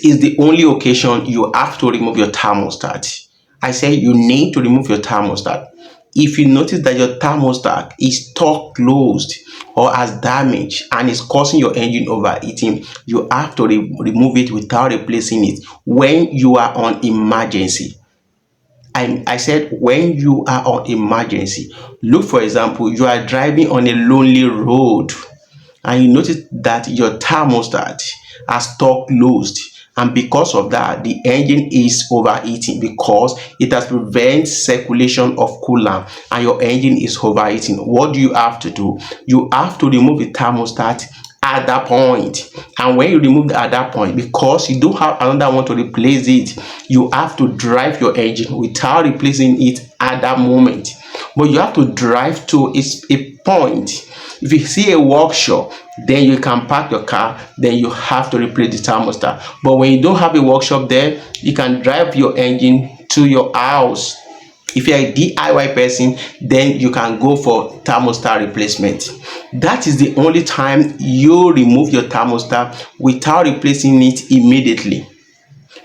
is the only occasion you have to remove your thermostat. I say you need to remove your thermostat. If you notice that your thermostat is stuck closed or has damage and is causing your engine overheating, you have to remove it without replacing it when you are on emergency. I said when you are on emergency. Look, for example, you are driving on a lonely road and you notice that your thermostat has stuck closed, and because of that the engine is overheating because it has prevent circulation of coolant and your engine is overheating. What do you have to do? You have to remove the thermostat at that point. And when you remove it at that point, because you don't have another one to replace it, you have to drive your engine without replacing it at that moment. But you have to drive to a point. If you see a workshop, then you can park your car, then you have to replace the thermostat. But when you don't have a workshop there, you can drive your engine to your house. If you're a DIY person, then you can go for thermostat replacement. That is the only time you remove your thermostat without replacing it immediately.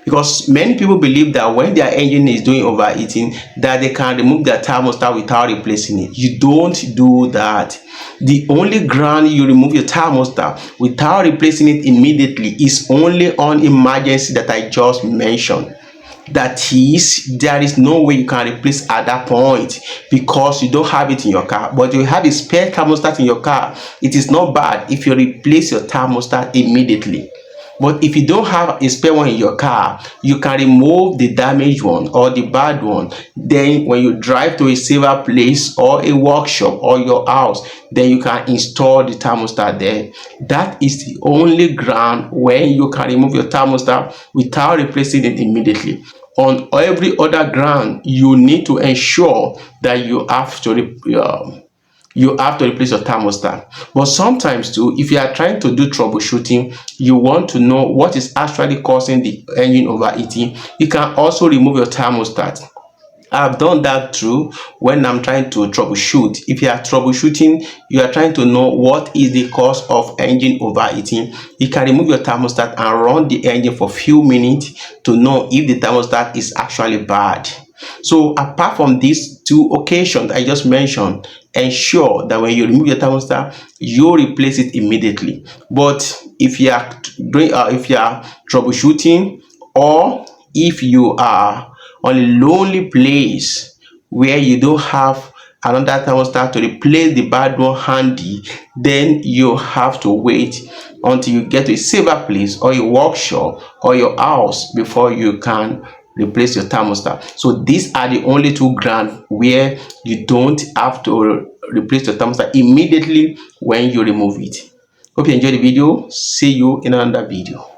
Because many people believe that when their engine is doing overheating, that they can remove their thermostat without replacing it. You don't do that. The only ground you remove your thermostat without replacing it immediately is only on emergency that I just mentioned. That is, there is no way you can replace at that point because you don't have it in your car, but you have a spare thermostat in your car. It is not bad if you replace your thermostat immediately. But if you don't have a spare one in your car, you can remove the damaged one or the bad one. Then when you drive to a safer place or a workshop or your house, then you can install the thermostat there. That is the only ground where you can remove your thermostat without replacing it immediately. On every other ground, you need to ensure that you have to replace your thermostat. But sometimes too, if you are trying to do troubleshooting, you want to know what is actually causing the engine overheating, you can also remove your thermostat. I've done that too when I'm trying to troubleshoot. If you are troubleshooting, you are trying to know what is the cause of engine overheating, you can remove your thermostat and run the engine for a few minutes to know if the thermostat is actually bad. So apart from these two occasions I just mentioned, ensure that when you remove your thermostat, you replace it immediately. But if you are troubleshooting, or if you are on a lonely place where you don't have another thermostat to replace the bad one handy, then you have to wait until you get to a safer place or a workshop or your house before you can replace your thermostat. So these are the only two grounds where you don't have to replace your thermostat immediately when you remove it. Hope you enjoyed the video. See you in another video.